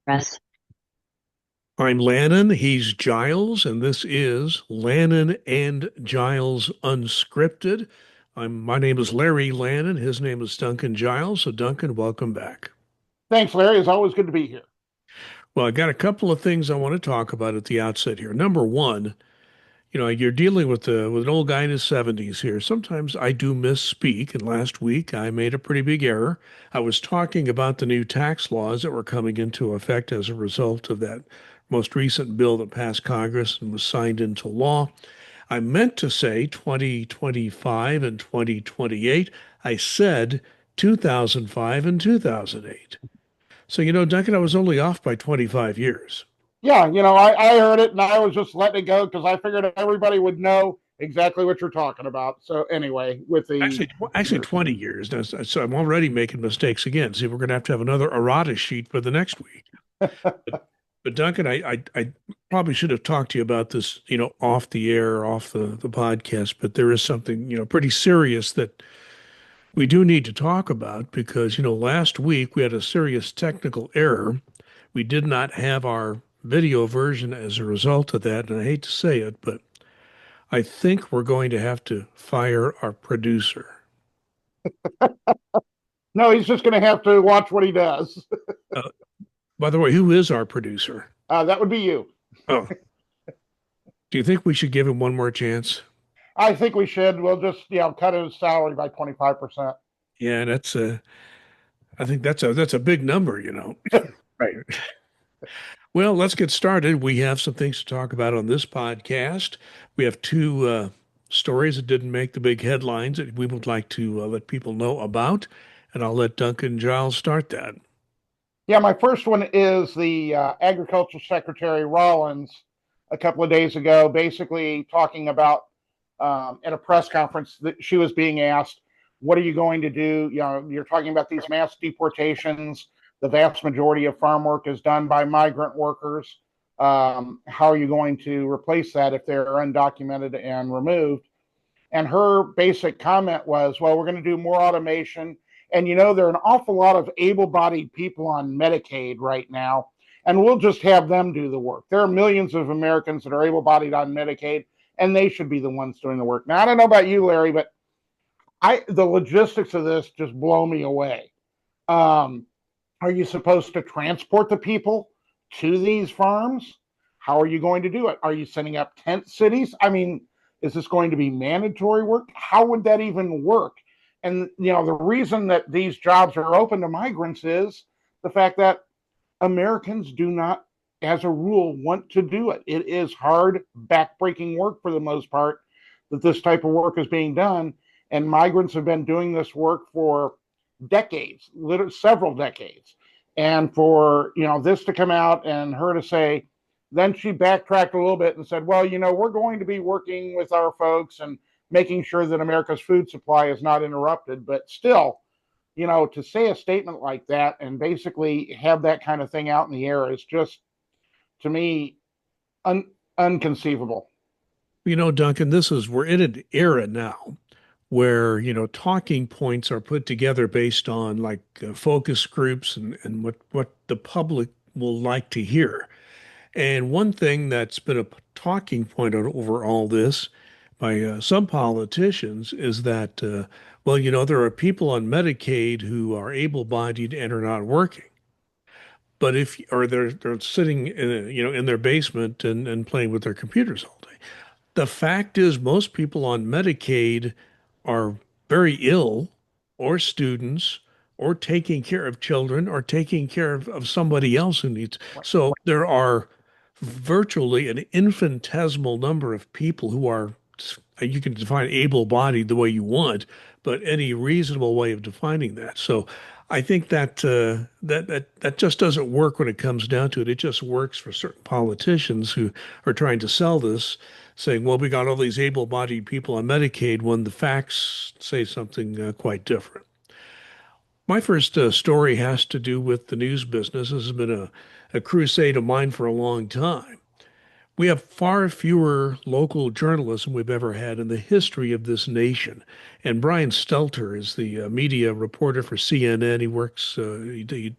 Press. I'm Lannan, he's Giles, and this is Lannan and Giles Unscripted. My name is Larry Lannan, his name is Duncan Giles. So Duncan, welcome back. Thanks, Larry. It's always good to be here. Well, I got a couple of things I want to talk about at the outset here. Number one, you're dealing with an old guy in his 70s here. Sometimes I do misspeak, and last week I made a pretty big error. I was talking about the new tax laws that were coming into effect as a result of that most recent bill that passed Congress and was signed into law. I meant to say 2025 and 2028. I said 2005 and 2008. So, Duncan, I was only off by 25 years. Yeah, I heard it and I was just letting it go because I figured everybody would know exactly what you're talking about. So anyway, with the Actually, 20 years. So I'm already making mistakes again. See, we're going to have another errata sheet for the next week. But Duncan, I probably should have talked to you about this, off the air, off the podcast, but there is something, pretty serious that we do need to talk about because, last week we had a serious technical error. We did not have our video version as a result of that. And I hate to say it, but I think we're going to have to fire our producer. no, he's just going to have to watch what he does. Uh, by the way, who is our producer? That would be you. Oh, do you think we should give him one more chance? I think we should. We'll just cut his salary by 25%. Yeah, I think that's a big number, Right. Well, let's get started. We have some things to talk about on this podcast. We have two stories that didn't make the big headlines that we would like to let people know about, and I'll let Duncan Giles start that. Yeah, my first one is the Agriculture Secretary Rollins a couple of days ago, basically talking about at a press conference that she was being asked, what are you going to do? You're talking about these mass deportations. The vast majority of farm work is done by migrant workers. How are you going to replace that if they're undocumented and removed? And her basic comment was, well, we're going to do more automation. And, there are an awful lot of able-bodied people on Medicaid right now, and we'll just have them do the work. There are millions of Americans that are able-bodied on Medicaid, and they should be the ones doing the work. Now, I don't know about you, Larry, but the logistics of this just blow me away. Are you supposed to transport the people to these farms? How are you going to do it? Are you setting up tent cities? I mean, is this going to be mandatory work? How would that even work? And, the reason that these jobs are open to migrants is the fact that Americans do not, as a rule, want to do it. It is hard, backbreaking work for the most part that this type of work is being done. And migrants have been doing this work for decades, literally several decades. And for, this to come out and her to say, then she backtracked a little bit and said, well, we're going to be working with our folks and making sure that America's food supply is not interrupted. But still, to say a statement like that and basically have that kind of thing out in the air is just, to me, unconceivable. Duncan, we're in an era now where, talking points are put together based on like focus groups and what the public will like to hear. And one thing that's been a talking point over all this by some politicians is that, well, there are people on Medicaid who are able-bodied and are not working. But or they're sitting in their basement and playing with their computers all day. The fact is, most people on Medicaid are very ill, or students, or taking care of children, or taking care of somebody else who needs. So there are virtually an infinitesimal number of people who are, you can define able-bodied the way you want, but any reasonable way of defining that. So I think that that just doesn't work when it comes down to it. It just works for certain politicians who are trying to sell this, saying, well, we got all these able-bodied people on Medicaid when the facts say something quite different. My first story has to do with the news business. This has been a crusade of mine for a long time. We have far fewer local journalism we've ever had in the history of this nation. And Brian Stelter is the media reporter for CNN. He works, he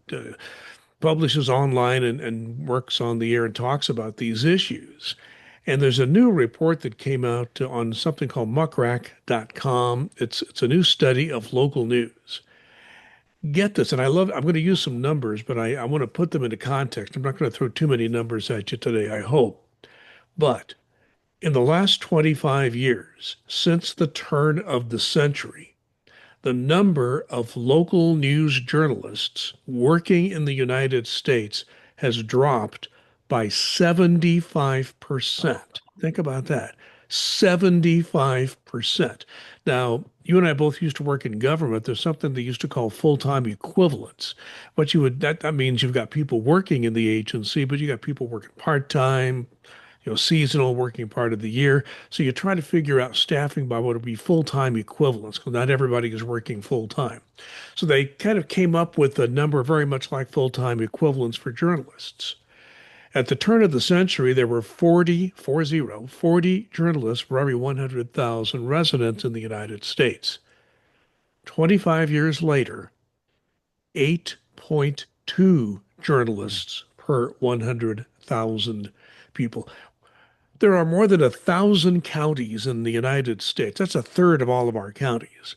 publishes online and works on the air and talks about these issues. And there's a new report that came out on something called muckrack.com. It's a new study of local news. Get this, and I'm going to use some numbers, but I want to put them into context. I'm not going to throw too many numbers at you today, I hope. But in the last 25 years, since the turn of the century, the number of local news journalists working in the United States has dropped by 75%. Think about that. 75%. Now, you and I both used to work in government. There's something they used to call full-time equivalents. That means you've got people working in the agency, but you got people working part-time, seasonal, working part of the year. So you try to figure out staffing by what would be full-time equivalents, because not everybody is working full-time. So they kind of came up with a number very much like full-time equivalents for journalists. At the turn of the century, there were 40 journalists for every 100,000 residents in the United States. 25 years later, 8.2 journalists per 100,000 people. There are more than 1,000 counties in the United States. That's a third of all of our counties.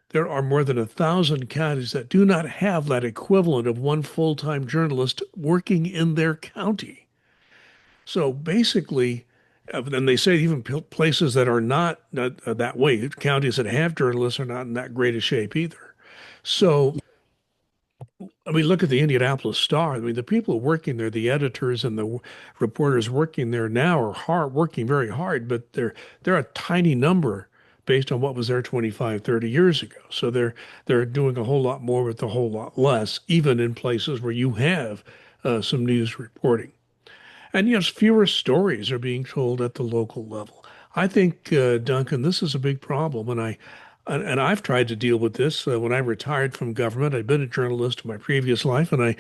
There are more than 1,000 counties that do not have that equivalent of one full-time journalist working in their county. So basically, and they say even places that are not that way, counties that have journalists are not in that great a shape either. So I mean, look at the Indianapolis Star. I mean, the people working there, the editors and the reporters working there now are working very hard, but they're a tiny number based on what was there 25, 30 years ago. So they're doing a whole lot more with a whole lot less, even in places where you have some news reporting. And yes, fewer stories are being told at the local level. I think, Duncan, this is a big problem, and I've tried to deal with this. When I retired from government, I'd been a journalist in my previous life, and I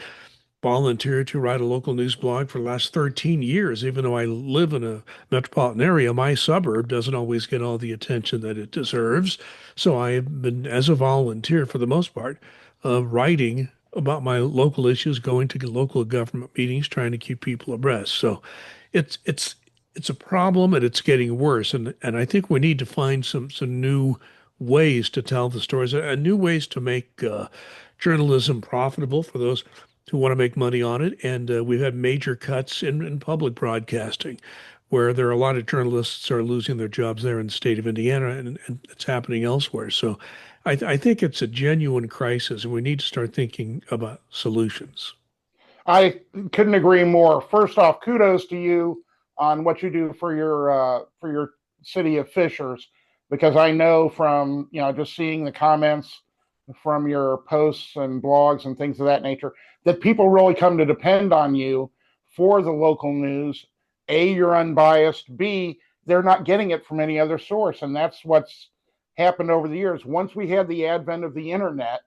volunteered to write a local news blog for the last 13 years. Even though I live in a metropolitan area, my suburb doesn't always get all the attention that it deserves. So I have been, as a volunteer for the most part, writing about my local issues, going to local government meetings, trying to keep people abreast. So it's it's a problem, and it's getting worse. And I think we need to find some new ways to tell the stories, and new ways to make journalism profitable for those who want to make money on it. And we've had major cuts in public broadcasting, where there are a lot of journalists are losing their jobs there in the state of Indiana, and it's happening elsewhere. So I think it's a genuine crisis, and we need to start thinking about solutions. I couldn't agree more. First off, kudos to you on what you do for your city of Fishers, because I know from just seeing the comments from your posts and blogs and things of that nature that people really come to depend on you for the local news. A, you're unbiased. B, they're not getting it from any other source, and that's what's happened over the years. Once we had the advent of the internet,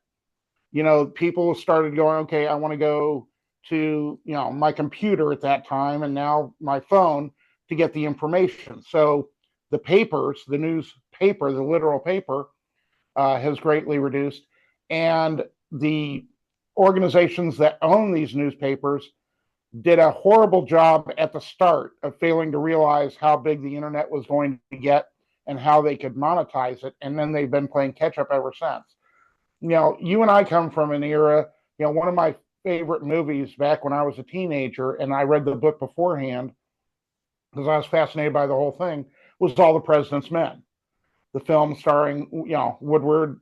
people started going, okay, I want to go to, my computer at that time and now my phone to get the information. So the papers, the newspaper, the literal paper, has greatly reduced. And the organizations that own these newspapers did a horrible job at the start of failing to realize how big the internet was going to get and how they could monetize it. And then they've been playing catch up ever since. You and I come from an era, one of my favorite movies back when I was a teenager, and I read the book beforehand because I was fascinated by the whole thing, was All the President's Men. The film starring, Woodward,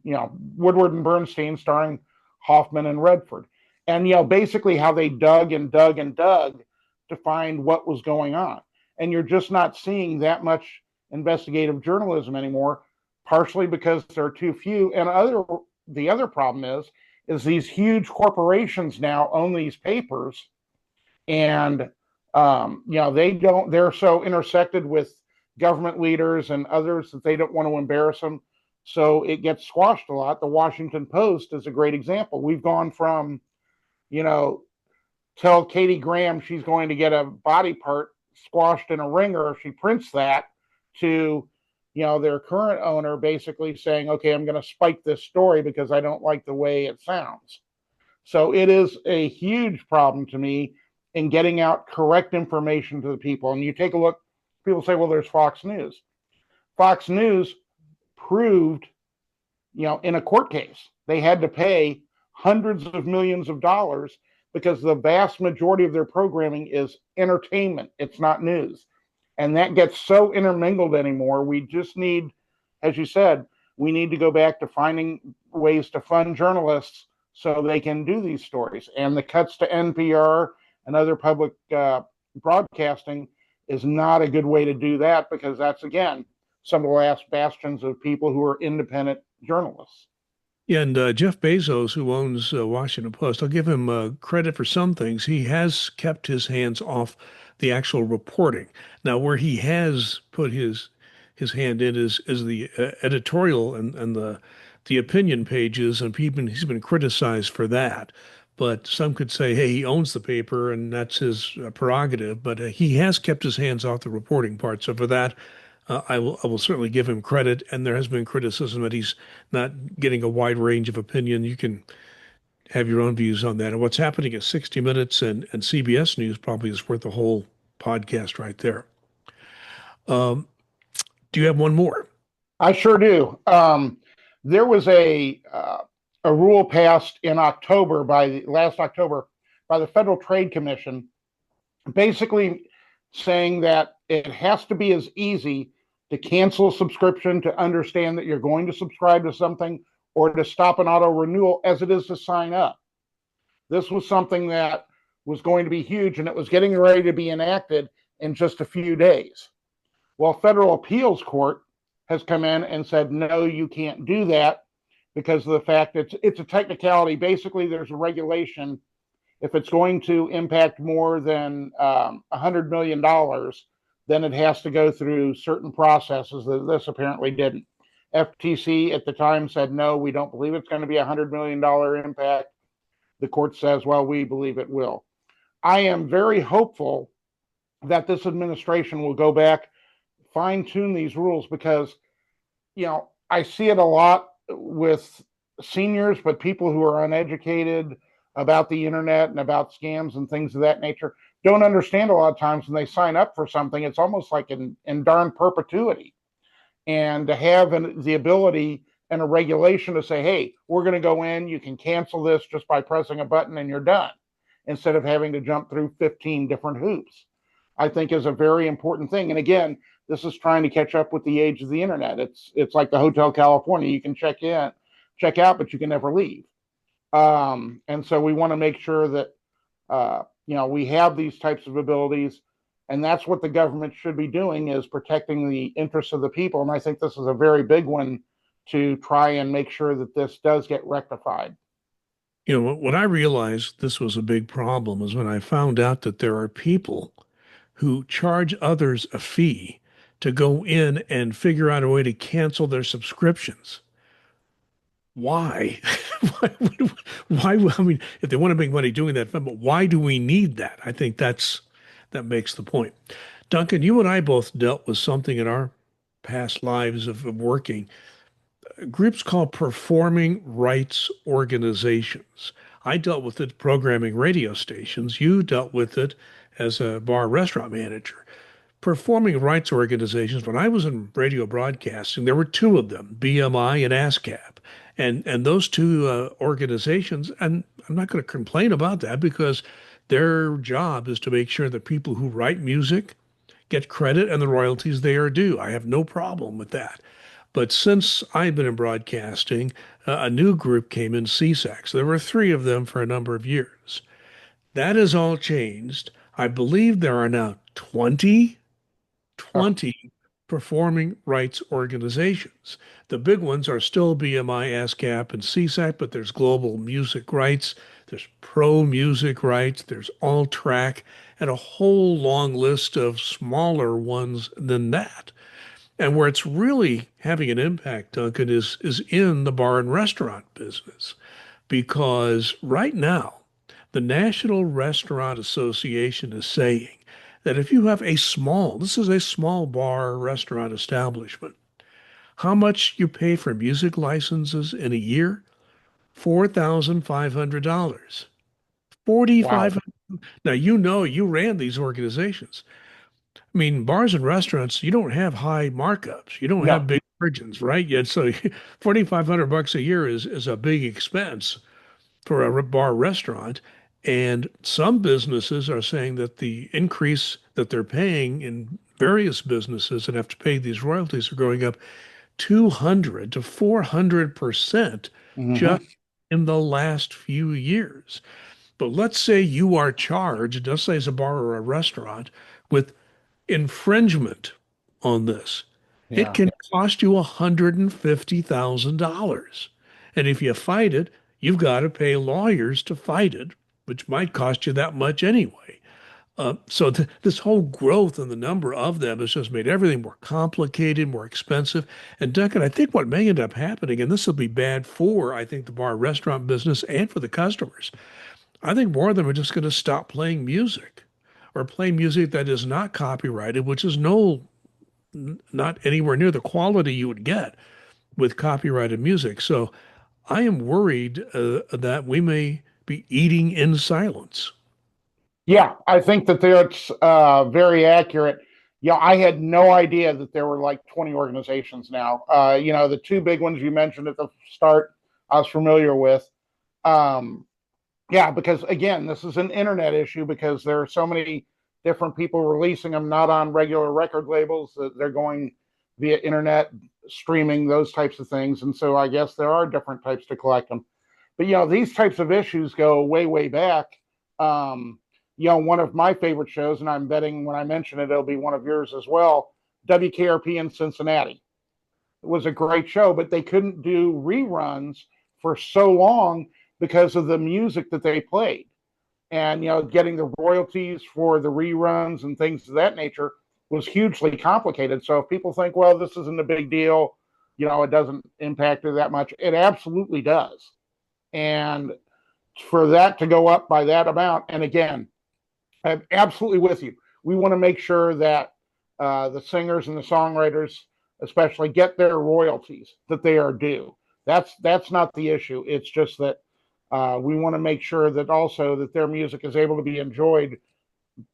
Woodward and Bernstein, starring Hoffman and Redford. And, basically how they dug and dug and dug to find what was going on. And you're just not seeing that much investigative journalism anymore, partially because there are too few. And the other problem is these huge corporations now own these papers, and they're so intersected with government leaders and others that they don't want to embarrass them, so it gets squashed a lot. The Washington Post is a great example. We've gone from, tell Katie Graham she's going to get a body part squashed in a ringer if she prints that, to their current owner basically saying, okay, I'm going to spike this story because I don't like the way it sounds. So it is a huge problem to me in getting out correct information to the people. And you take a look, people say, well, there's Fox News. Fox News proved, in a court case, they had to pay hundreds of millions of dollars because the vast majority of their programming is entertainment. It's not news. And that gets so intermingled anymore. We just need, as you said, we need to go back to finding ways to fund journalists so they can do these stories. And the cuts to NPR and other public broadcasting is not a good way to do that, because that's, again, some of the last bastions of people who are independent journalists. Yeah, and Jeff Bezos, who owns Washington Post, I'll give him credit for some things. He has kept his hands off the actual reporting. Now, where he has put his hand in is the editorial and the opinion pages, and he's been criticized for that. But some could say, hey, he owns the paper and that's his prerogative. But he has kept his hands off the reporting part. So for that, I will certainly give him credit. And there has been criticism that he's not getting a wide range of opinion. You can have your own views on that. And what's happening at 60 Minutes and CBS News probably is worth a whole podcast right there. Do you have one more? I sure do. There was a rule passed in October last October by the Federal Trade Commission, basically saying that it has to be as easy to cancel a subscription, to understand that you're going to subscribe to something, or to stop an auto renewal as it is to sign up. This was something that was going to be huge, and it was getting ready to be enacted in just a few days. Well, Federal Appeals Court has come in and said, no, you can't do that because of the fact that it's a technicality. Basically, there's a regulation. If it's going to impact more than $100 million, then it has to go through certain processes that this apparently didn't. FTC at the time said, no, we don't believe it's going to be a $100 million impact. The court says, well, we believe it will. I am very hopeful that this administration will go back, fine tune these rules, because, I see it a lot with seniors, but people who are uneducated about the internet and about scams and things of that nature don't understand a lot of times when they sign up for something. It's almost like in darn perpetuity. And to have the ability and a regulation to say, hey, we're going to go in, you can cancel this just by pressing a button and you're done, instead of having to jump through 15 different hoops, I think is a very important thing. And again, this is trying to catch up with the age of the internet. It's like the Hotel California. You can check in, check out, but you can never leave. And so we want to make sure that, we have these types of abilities, and that's what the government should be doing, is protecting the interests of the people. And I think this is a very big one to try and make sure that this does get rectified. When I realized this was a big problem is when I found out that there are people who charge others a fee to go in and figure out a way to cancel their subscriptions. Why? Why, I mean, if they want to make money doing that, but why do we need that? I think that makes the point. Duncan, you and I both dealt with something in our past lives of working, groups called performing rights organizations. I dealt with it programming radio stations. You dealt with it as a bar restaurant manager. Performing rights organizations, when I was in radio broadcasting, there were two of them, BMI and ASCAP. And those two organizations, and I'm not going to complain about that because their job is to make sure that people who write music get credit and the royalties they are due. I have no problem with that. But since I've been in broadcasting, a new group came in, CSAC. So there were three of them for a number of years. That has all changed. I believe there are now 20 performing rights organizations. The big ones are still BMI, ASCAP, and CSAC, but there's global music rights, there's pro music rights, there's all track, and a whole long list of smaller ones than that. And where it's really having an impact, Duncan, is in the bar and restaurant business. Because right now, the National Restaurant Association is saying that if you have this is a small bar restaurant establishment, how much you pay for music licenses in a year? $4,500. Wow. 4,500. Now, you ran these organizations. I mean, bars and restaurants, you don't have high markups. You don't have No. big margins, right? Yet, so $4,500 a year is a big expense for a bar restaurant. And some businesses are saying that the increase that they're paying in various businesses that have to pay these royalties are going up 200 to 400% Hmm. just in the last few years. But let's say you are charged, let's say as a bar or a restaurant, with infringement on this. It Yeah. can cost you $150,000. And if you fight it, you've got to pay lawyers to fight it, which might cost you that much anyway. So this whole growth in the number of them has just made everything more complicated, more expensive. And Duncan, I think what may end up happening, and this will be bad for, I think, the bar restaurant business and for the customers, I think more of them are just going to stop playing music or play music that is not copyrighted, which is not anywhere near the quality you would get with copyrighted music. So I am worried that we may be eating in silence. Yeah, I think that that's very accurate. Yeah, I had no idea that there were like 20 organizations now. The two big ones you mentioned at the start, I was familiar with. Um, yeah, because again, this is an internet issue because there are so many different people releasing them, not on regular record labels. That they're going via internet streaming, those types of things. And so I guess there are different types to collect them. But these types of issues go way, way back. Um, one of my favorite shows, and I'm betting when I mention it, it'll be one of yours as well. WKRP in Cincinnati. It was a great show, but they couldn't do reruns for so long because of the music that they played. And getting the royalties for the reruns and things of that nature was hugely complicated. So if people think, well, this isn't a big deal, it doesn't impact it that much, it absolutely does. And for that to go up by that amount, and again, I'm absolutely with you. We want to make sure that the singers and the songwriters, especially, get their royalties that they are due. That's not the issue. It's just that we want to make sure that also that their music is able to be enjoyed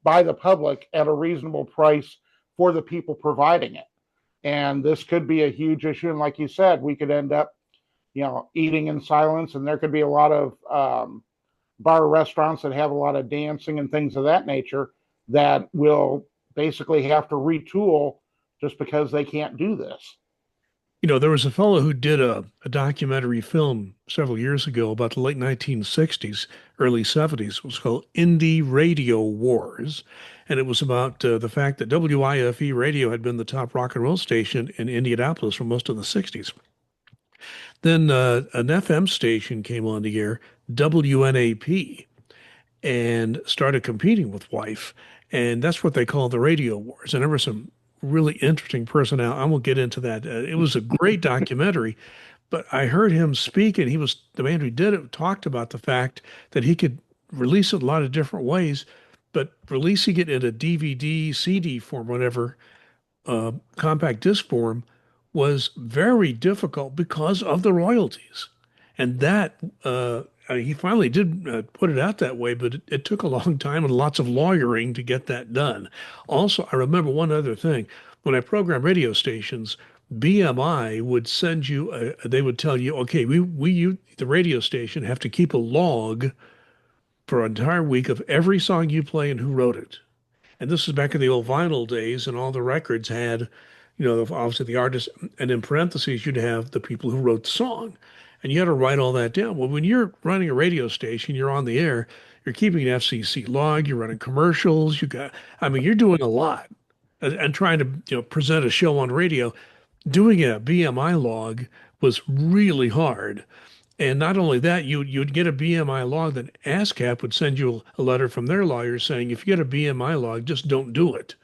by the public at a reasonable price for the people providing it. And this could be a huge issue. And like you said, we could end up, eating in silence, and there could be a lot of bar restaurants that have a lot of dancing and things of that nature that will basically have to retool just because they can't do this. There was a fellow who did a documentary film several years ago about the late 1960s, early 70s. It was called Indie Radio Wars. And it was about the fact that WIFE radio had been the top rock and roll station in Indianapolis for most of the 60s. Then an FM station came on the air, WNAP, and started competing with Wife. And that's what they call the radio wars. And there were some really interesting personnel. I won't get into that. It was a great documentary, but I heard him speak, and the man who did it talked about the fact that he could release it a lot of different ways, but releasing it in a DVD, CD form, whatever, compact disc form was very difficult because of the royalties. And that he finally did put it out that way, but it took a long time and lots of lawyering to get that done. Also, I remember one other thing. When I programmed radio stations, BMI would send you, they would tell you, okay, you, the radio station, have to keep a log for an entire week of every song you play and who wrote it. And this is back in the old vinyl days, and all the records had, obviously the artist, and in parentheses, you'd have the people who wrote the song. And you had to write all that down. Well, when you're running a radio station, you're on the air, you're keeping an FCC log, you're running commercials, you're doing a lot and trying to, present a show on radio. Doing a BMI log was really hard. And not only that, you'd get a BMI log, then ASCAP would send you a letter from their lawyers saying, if you get a BMI log, just don't do it.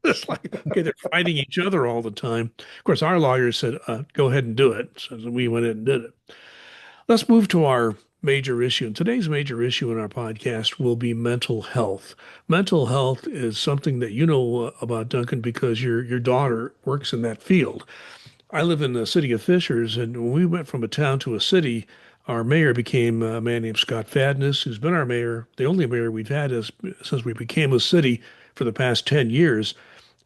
It's like, okay, they're fighting each other all the time. Of course, our lawyers said, go ahead and do it. So we went in and did it. Let's move to our major issue. And today's major issue in our podcast will be mental health. Mental health is something that you know about, Duncan, because your daughter works in that field. I live in the city of Fishers, and when we went from a town to a city, Our mayor became a man named Scott Fadness, who's been our mayor, the only mayor we've had since we became a city for the past 10 years.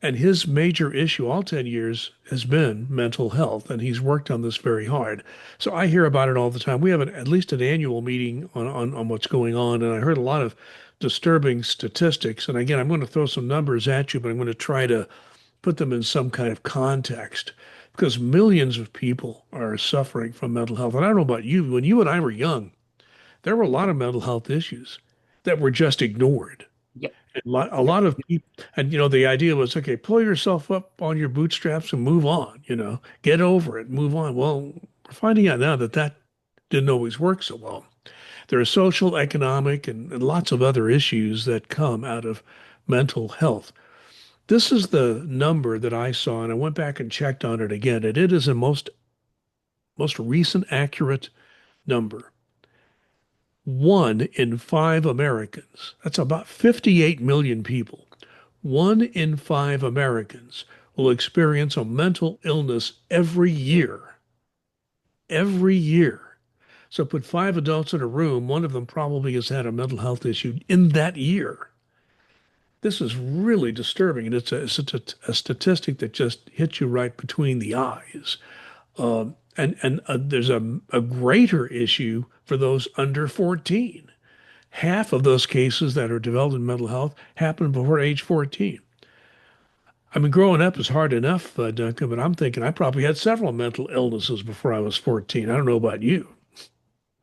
And his major issue all 10 years has been mental health, and he's worked on this very hard. So I hear about it all the time. We have at least an annual meeting on what's going on, and I heard a lot of disturbing statistics. And again, I'm going to throw some numbers at you, but I'm going to try to put them in some kind of context because millions of people are suffering from mental health. And I don't know about you, when you and I were young, there were a lot of mental health issues that were just ignored. Yep. A Yep. lot of people, and the idea was, okay, pull yourself up on your bootstraps and move on, get over it, move on. Well, we're finding out now that that didn't always work so well. There are social, economic, and lots of other issues that come out of mental health. This is the number that I saw, and I went back and checked on it again, and it is a most recent accurate number. 1 in 5 Americans, that's about 58 million people, 1 in 5 Americans will experience a mental illness every year. Every year. So put 5 adults in a room, one of them probably has had a mental health issue in that year. This is really disturbing, and it's a statistic that just hits you right between the eyes. And there's a greater issue for those under 14. Half of those cases that are developing mental health happen before age 14. I mean, growing up is hard enough, Duncan, but I'm thinking I probably had several mental illnesses before I was 14. I don't know about you.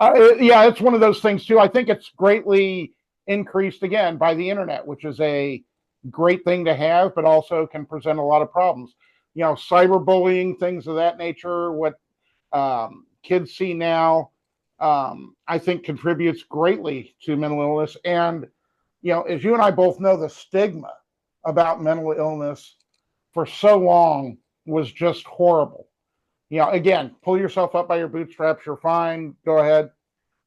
Yeah, it's one of those things too. I think it's greatly increased again by the internet, which is a great thing to have, but also can present a lot of problems. Cyberbullying, things of that nature, what kids see now, I think contributes greatly to mental illness. And, as you and I both know, the stigma about mental illness for so long was just horrible. Again, pull yourself up by your bootstraps. You're fine. Go ahead.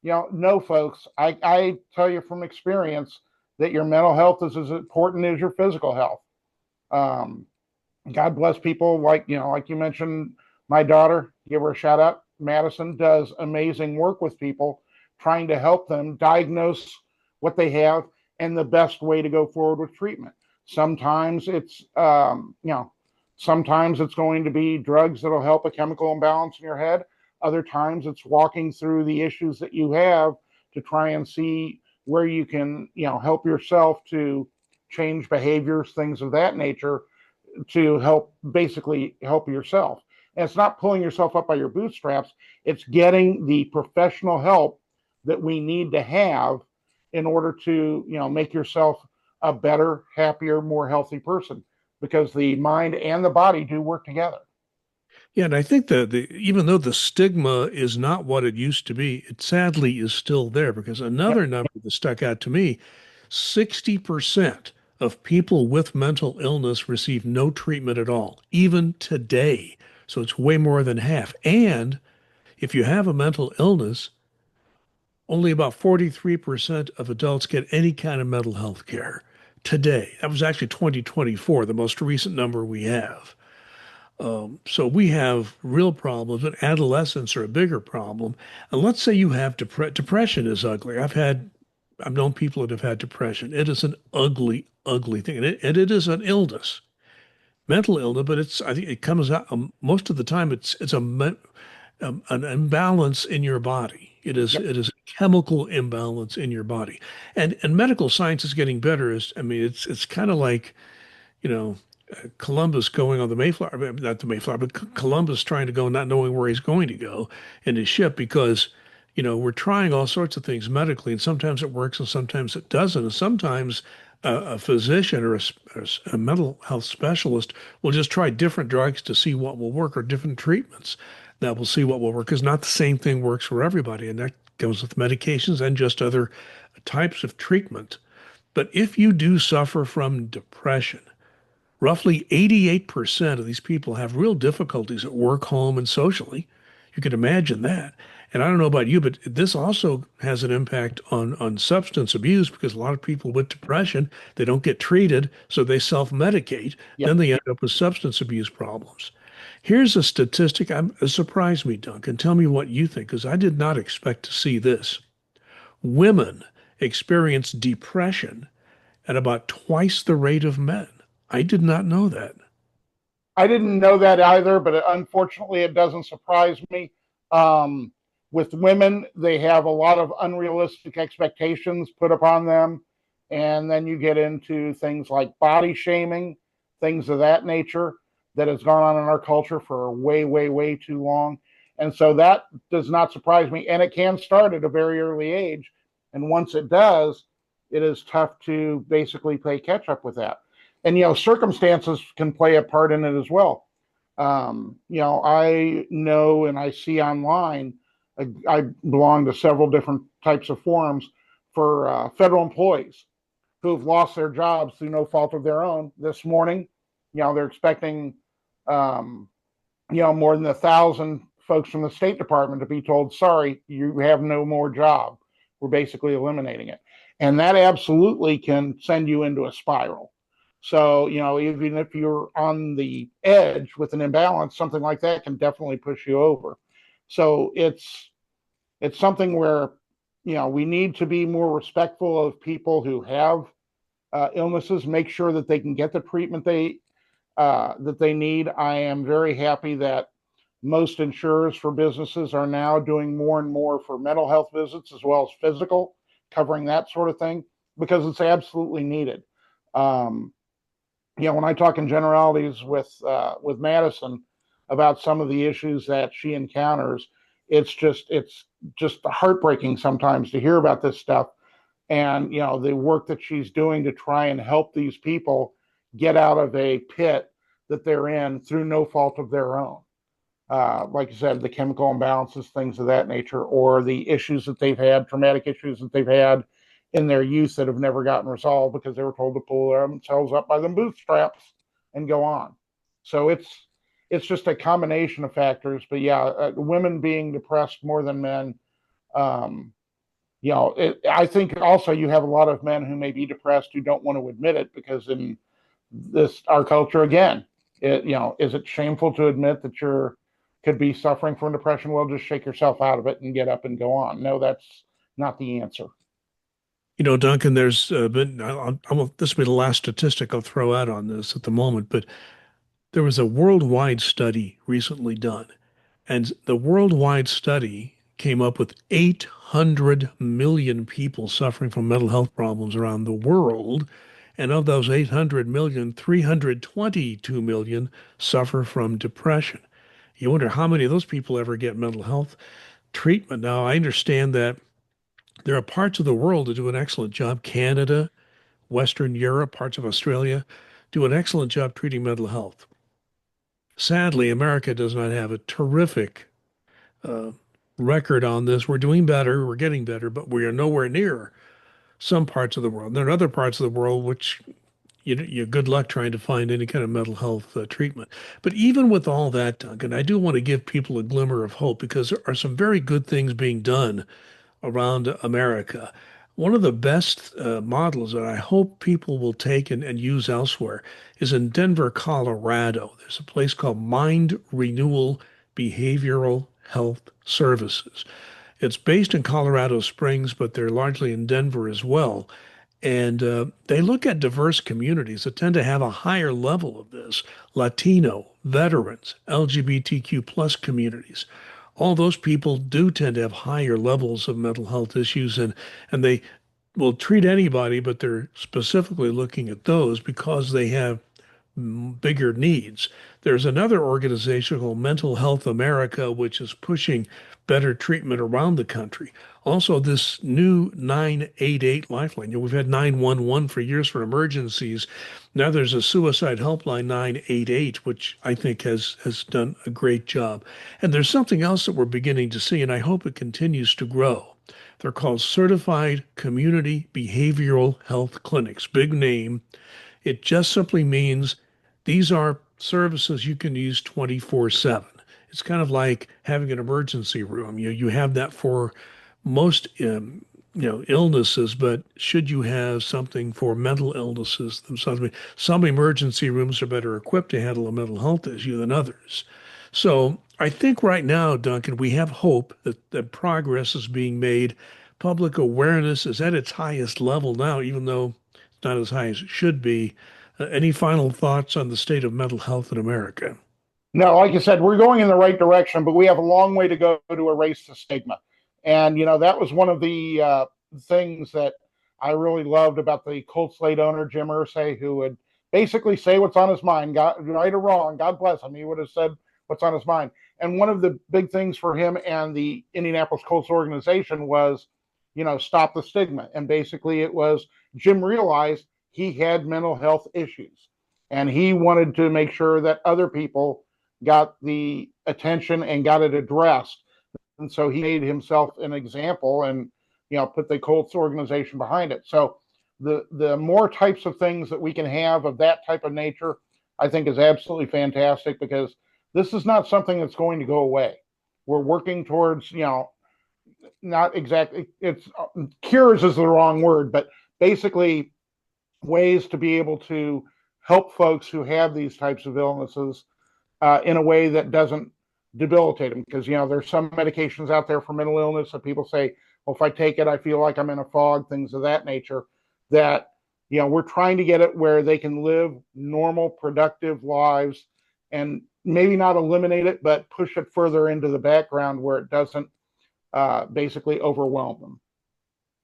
No, folks, I tell you from experience that your mental health is as important as your physical health. Um, God bless people like you mentioned, my daughter, give her a shout out. Madison does amazing work with people, trying to help them diagnose what they have and the best way to go forward with treatment. Sometimes sometimes it's going to be drugs that'll help a chemical imbalance in your head. Other times it's walking through the issues that you have to try and see where you can, help yourself to change behaviors, things of that nature, to basically help yourself. And it's not pulling yourself up by your bootstraps. It's getting the professional help that we need to have in order to, make yourself a better, happier, more healthy person, because the mind and the body do work together. Yeah, and I think that even though the stigma is not what it used to be, it sadly is still there because Yep. another number that stuck out to me, 60% of people with mental illness receive no treatment at all, even today. So it's way more than half. And if you have a mental illness, only about 43% of adults get any kind of mental health care today. That was actually 2024, the most recent number we have. So we have real problems, but adolescents are a bigger problem. And let's say you have depression is ugly. I've known people that have had depression. It is an ugly, ugly thing, and it is an illness, mental illness. But I think it comes out most of the time. It's an imbalance in your body. Yep. It is a chemical imbalance in your body, and medical science is getting better. I mean, it's kind of like you know, Columbus going on the Mayflower, not the Mayflower, but Columbus trying to go, not knowing where he's going to go in his ship because, we're trying all sorts of things medically, and sometimes it works and sometimes it doesn't. And sometimes a physician or a mental health specialist will just try different drugs to see what will work or different treatments that will see what will work because not the same thing works for everybody. And that goes with medications and just other types of treatment. But if you do suffer from depression, roughly 88% of these people have real difficulties at work, home, and socially. You can imagine that. And I don't know about you, but this also has an impact on substance abuse because a lot of people with depression, they don't get treated, so they self-medicate. Yep. Then they end up with substance abuse problems. Here's a statistic. It surprised me, Duncan. Tell me what you think, because I did not expect to see this. Women experience depression at about twice the rate of men. I did not know that. I didn't know that either, but unfortunately, it doesn't surprise me. Um, with women, they have a lot of unrealistic expectations put upon them. And then you get into things like body shaming, things of that nature that has gone on in our culture for way, way, way too long. And so that does not surprise me. And it can start at a very early age. And once it does, it is tough to basically play catch up with that. And circumstances can play a part in it as well. I know and I see online. I belong to several different types of forums for federal employees who've lost their jobs through no fault of their own. This morning, they're expecting, um, more than 1,000 folks from the State Department to be told, "Sorry, you have no more job. We're basically eliminating it," and that absolutely can send you into a spiral. So, even if you're on the edge with an imbalance, something like that can definitely push you over. So it's something where, we need to be more respectful of people who have illnesses, make sure that they can get the treatment that they need. I am very happy that most insurers for businesses are now doing more and more for mental health visits as well as physical, covering that sort of thing because it's absolutely needed. Um, when I talk in generalities with Madison about some of the issues that she encounters, it's just heartbreaking sometimes to hear about this stuff, and the work that she's doing to try and help these people get out of a pit that they're in through no fault of their own. Like you said, the chemical imbalances, things of that nature, or the issues that they've had, traumatic issues that they've had in their youth that have never gotten resolved because they were told to pull themselves up by the bootstraps and go on. So it's just a combination of factors. But yeah, women being depressed more than men. Um, I think also you have a lot of men who may be depressed who don't want to admit it because in this our culture again, is it shameful to admit that you're could be suffering from depression? Well, just shake yourself out of it and get up and go on. No, that's not the answer. Duncan, there's been, this will be the last statistic I'll throw out on this at the moment, but there was a worldwide study recently done, and the worldwide study came up with 800 million people suffering from mental health problems around the world. And of those 800 million, 322 million suffer from depression. You wonder how many of those people ever get mental health treatment. Now, I understand that there are parts of the world that do an excellent job. Canada, Western Europe, parts of Australia do an excellent job treating mental health. Sadly, America does not have a terrific uh, record on this. We're doing better, we're getting better, but we are nowhere near some parts of the world. There are other parts of the world which you good luck trying to find any kind of mental health treatment. But even with all that, Duncan, I do want to give people a glimmer of hope because there are some very good things being done around America. One of the best models that I hope people will take and use elsewhere is in Denver, Colorado. There's a place called Mind Renewal Behavioral Health Services. It's based in Colorado Springs, but they're largely in Denver as well. And they look at diverse communities that tend to have a higher level of this: Latino, veterans, LGBTQ plus communities. All those people do tend to have higher levels of mental health issues, and they will treat anybody, but they're specifically looking at those because they have bigger needs. There's another organization called Mental Health America, which is pushing better treatment around the country. Also, this new 988 lifeline. We've had 911 for years for emergencies. Now there's a suicide helpline 988, which I think has done a great job. And there's something else that we're beginning to see, and I hope it continues to grow. They're called Certified Community Behavioral Health Clinics. Big name. It just simply means these are services you can use 24/7. It's kind of like having an emergency room. You have that for most illnesses, but should you have something for mental illnesses themselves? I mean, some emergency rooms are better equipped to handle a mental health issue than others. So I think right now, Duncan, we have hope that progress is being made. Public awareness is at its highest level now, even though it's not as high as it should be. Any final thoughts on the state of mental health in America? No, like you said, we're going in the right direction, but we have a long way to go to erase the stigma. And that was one of the things that I really loved about the Cold Slate owner Jim Irsay, who would basically say what's on his mind, God, right or wrong. God bless him. He would have said what's on his mind. And one of the big things for him and the Indianapolis Colts organization was, stop the stigma. And basically, it was Jim realized he had mental health issues, and he wanted to make sure that other people got the attention and got it addressed. And so he made himself an example and, put the Colts organization behind it. So the more types of things that we can have of that type of nature, I think is absolutely fantastic, because this is not something that's going to go away. We're working towards, not exactly, it's cures is the wrong word, but basically ways to be able to help folks who have these types of illnesses in a way that doesn't debilitate them. Because there's some medications out there for mental illness that people say, well, if I take it, I feel like I'm in a fog, things of that nature. That we're trying to get it where they can live normal, productive lives, and maybe not eliminate it, but push it further into the background where it doesn't basically overwhelm them.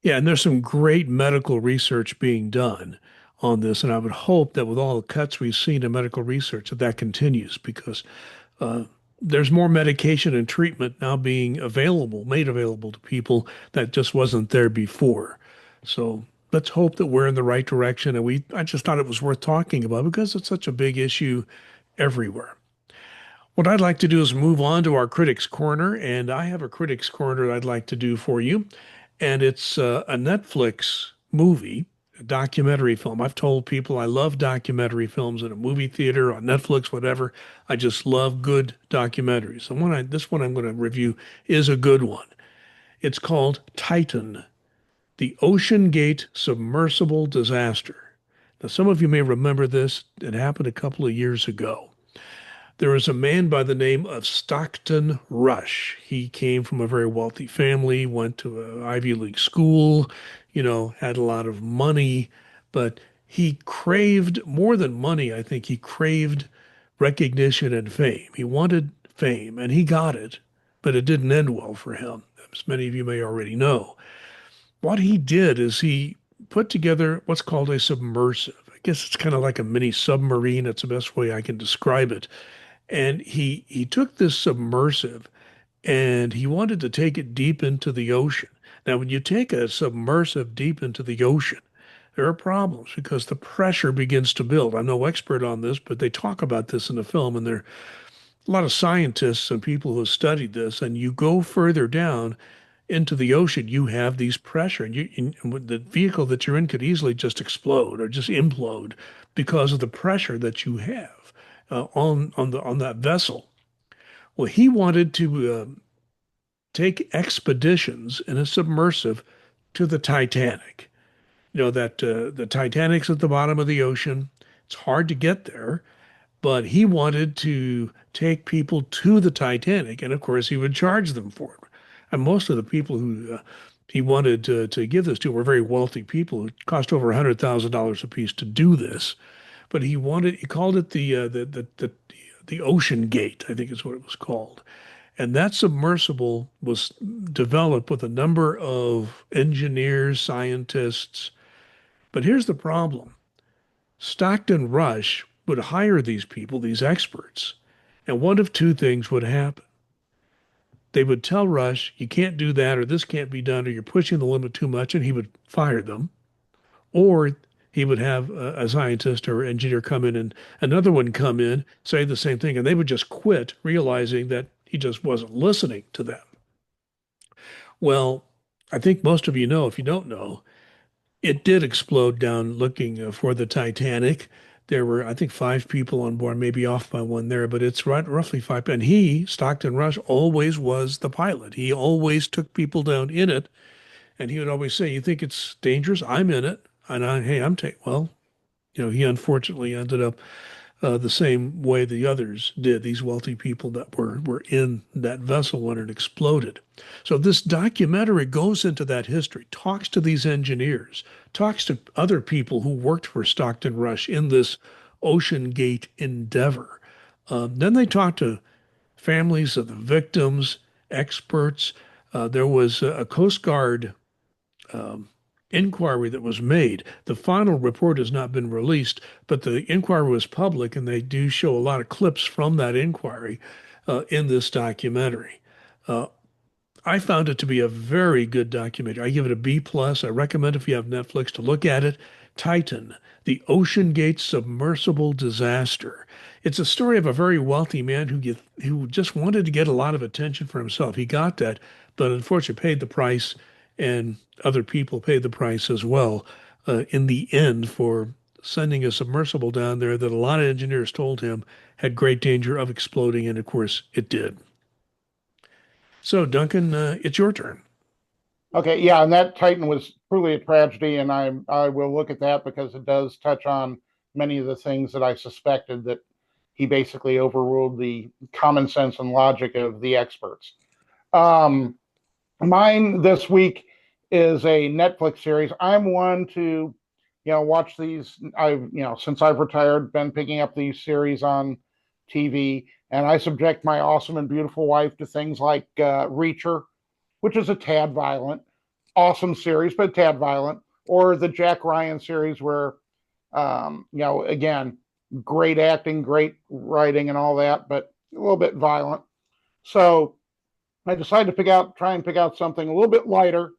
Yeah, and there's some great medical research being done on this, and I would hope that with all the cuts we've seen in medical research, that continues because uh, there's more medication and treatment now being available, made available to people that just wasn't there before. So let's hope that we're in the right direction. And I just thought it was worth talking about because it's such a big issue everywhere. What I'd like to do is move on to our Critics Corner, and I have a Critics Corner I'd like to do for you. And it's a Netflix movie, a documentary film. I've told people I love documentary films in a movie theater, on Netflix, whatever. I just love good documentaries. And this one I'm going to review is a good one. It's called Titan, the Ocean Gate Submersible Disaster. Now, some of you may remember this. It happened a couple of years ago. There was a man by the name of Stockton Rush. He came from a very wealthy family, went to an Ivy League school, had a lot of money, but he craved more than money. I think he craved recognition and fame. He wanted fame and he got it, but it didn't end well for him, as many of you may already know. What he did is he put together what's called a submersive. I guess it's kind of like a mini submarine. It's the best way I can describe it. And he took this submersive and he wanted to take it deep into the ocean. Now, when you take a submersive deep into the ocean, there are problems because the pressure begins to build. I'm no expert on this, but they talk about this in the film, and there are a lot of scientists and people who have studied this. And you go further down into the ocean, you have these pressure, and the vehicle that you're in could easily just explode or just implode because of the pressure that you have on that vessel. Well, he wanted to take expeditions in a submersive to the Titanic. You know that the Titanic's at the bottom of the ocean. It's hard to get there, but he wanted to take people to the Titanic, and of course, he would charge them for it. And most of the people who he wanted to give this to were very wealthy people. It cost over $100,000 a piece to do this, but he called it the Ocean Gate, I think is what it was called. And that submersible was developed with a number of engineers, scientists. But here's the problem. Stockton Rush would hire these people, these experts, and one of two things would happen. They would tell Rush, you can't do that, or this can't be done, or you're pushing the limit too much, and he would fire them. Or he would have a scientist or engineer come in and another one come in, say the same thing, and they would just quit, realizing that he just wasn't listening to them. Well, I think most of you know, if you don't know, it did explode down looking for the Titanic. There were, I think, five people on board, maybe off by one there, but it's roughly five. And he, Stockton Rush, always was the pilot. He always took people down in it. And he would always say, you think it's dangerous? I'm in it. And hey, I'm taking, well, he unfortunately ended up the same way the others did, these wealthy people that were in that vessel when it exploded. So this documentary goes into that history, talks to these engineers, talks to other people who worked for Stockton Rush in this Ocean Gate endeavor. Then they talk to families of the victims, experts. There was a Coast Guard um, inquiry that was made. The final report has not been released, but the inquiry was public, and they do show a lot of clips from that inquiry in this documentary. Uh, I found it to be a very good documentary. I give it a B plus. I recommend if you have Netflix to look at it. Titan, the Ocean Gate submersible disaster. It's a story of a very wealthy man who just wanted to get a lot of attention for himself. He got that, but unfortunately paid the price, and other people paid the price as well in the end for sending a submersible down there that a lot of engineers told him had great danger of exploding, and of course it did. So, Duncan, it's your turn. Okay, yeah, and that Titan was truly a tragedy, and I will look at that because it does touch on many of the things that I suspected, that he basically overruled the common sense and logic of the experts. Um, Mine this week is a Netflix series. I'm one to, watch these. Since I've retired, been picking up these series on TV, and I subject my awesome and beautiful wife to things like Reacher, which is a tad violent, awesome series, but a tad violent, or the Jack Ryan series, where, again, great acting, great writing, and all that, but a little bit violent. So I decided to try and pick out something a little bit lighter,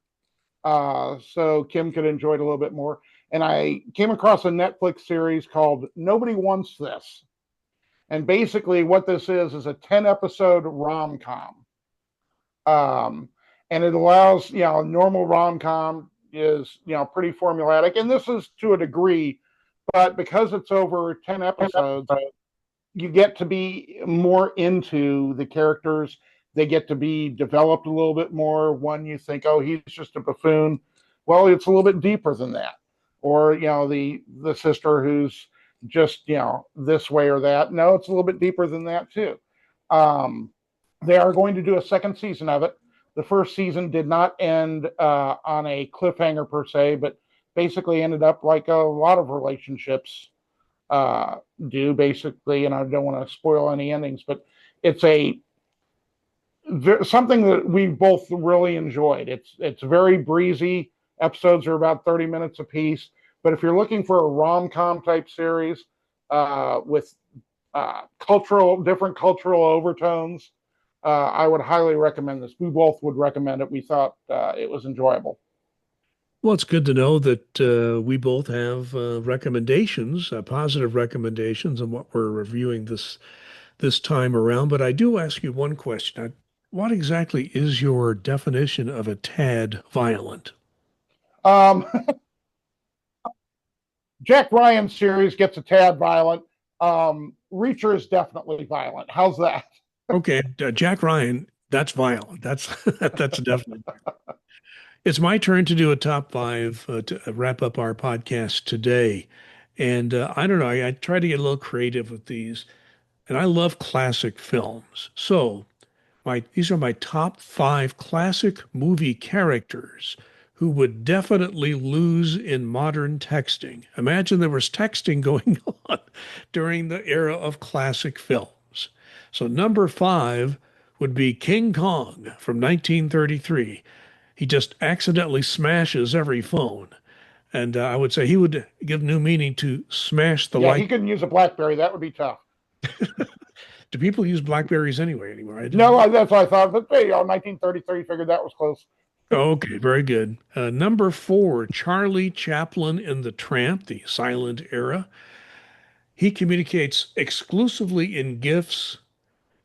so Kim could enjoy it a little bit more. And I came across a Netflix series called Nobody Wants This. And basically, what this is a 10-episode rom com. And it allows, normal rom com is, pretty formulaic. And this is to a degree, but because it's over 10 episodes, you get to be more into the characters. They get to be developed a little bit more. One, you think, oh, he's just a buffoon. Well, it's a little bit deeper than that. Or, the sister who's just, this way or that. No, it's a little bit deeper than that too. They are going to do a second season of it. The first season did not end on a cliffhanger per se, but basically ended up like a lot of relationships do, basically. And I don't want to spoil any endings, but it's something that we both really enjoyed. It's very breezy. Episodes are about 30 minutes apiece. But if you're looking for a rom-com type series with different cultural overtones, I would highly recommend this. We both would recommend it. We thought it was enjoyable. Well, it's good to know that we both have recommendations, positive recommendations on what we're reviewing this time around. But I do ask you one question. What exactly is your definition of a tad violent? Um, Jack Ryan's series gets a tad violent. Reacher is definitely violent. How's that? Okay, Jack Ryan, that's violent. That's that's definitely. It's my turn to do a top five to wrap up our podcast today. And I don't know, I try to get a little creative with these, and I love classic films. So these are my top five classic movie characters who would definitely lose in modern texting. Imagine there was texting going on during the era of classic films. So number five would be King Kong from 1933. He just accidentally smashes every phone. And I would say he would give new meaning to smash the Yeah, light. he couldn't use a BlackBerry. That would be tough. Do people use Blackberries anyway anymore? I didn't. No, that's what I thought. But hey, 1933, figured that was close. Okay, very good. Number four, Charlie Chaplin in The Tramp, the silent era. He communicates exclusively in GIFs,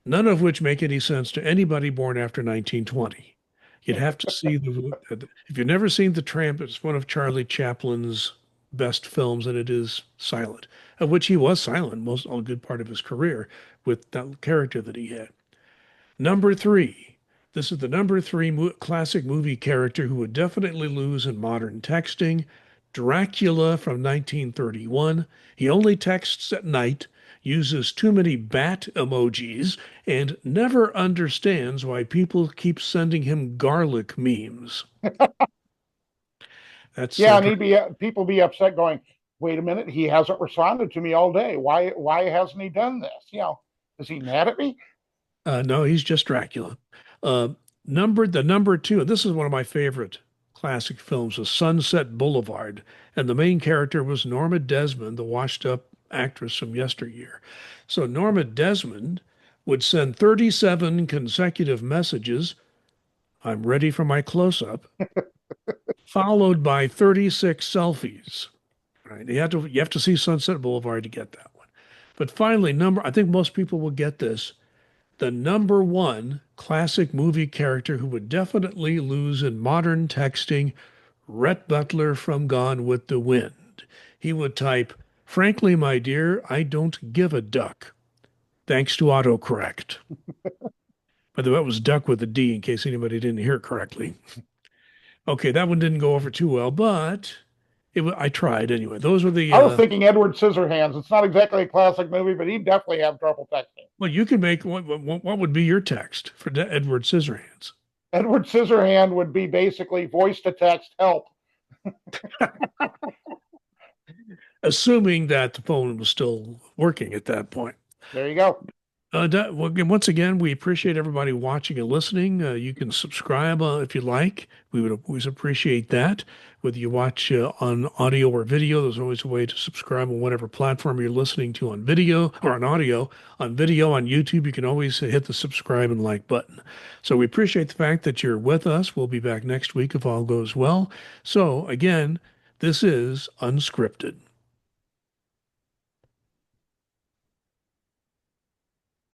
none of which make any sense to anybody born after 1920. You'd have to see if you've never seen The Tramp, it's one of Charlie Chaplin's best films, and it is silent, of which he was silent a good part of his career with that character that he had. Number three, this is the number three classic movie character who would definitely lose in modern texting. Dracula from 1931. He only texts at night, uses too many bat emojis, and never understands why people keep sending him garlic memes. That's Yeah, and he'd be people be upset, going, "Wait a minute, he hasn't responded to me all day. Why hasn't he done this? Is he mad at me?" no, he's just Dracula. Uh, the number two, and this is one of my favorite classic films, was Sunset Boulevard, and the main character was Norma Desmond, the washed-up actress from yesteryear. So Norma Desmond would send 37 consecutive messages. I'm ready for my close-up, followed by 36 selfies. Right? You have to see Sunset Boulevard to get that one. But finally, I think most people will get this. The number one classic movie character who would definitely lose in modern texting, Rhett Butler from Gone with the Wind. He would type, "Frankly, my dear, I don't give a duck. Thanks to autocorrect." By the way, it was duck with a D in case anybody didn't hear it correctly. Okay, that one didn't go over too well, but I tried anyway. Those were the I was thinking Edward Scissorhands. It's not exactly a classic movie, but he'd definitely have trouble texting. well, you can make what would be your text for Edward Scissorhands? Edward Scissorhand would be basically voice to text help. Assuming that the phone was still working at that point. There you go. Well, once again, we appreciate everybody watching and listening. You can subscribe if you like. We would always appreciate that. Whether you watch on audio or video, there's always a way to subscribe on whatever platform you're listening to on video or on audio. On video on YouTube, you can always hit the subscribe and like button. So we appreciate the fact that you're with us. We'll be back next week if all goes well. So again, this is Unscripted.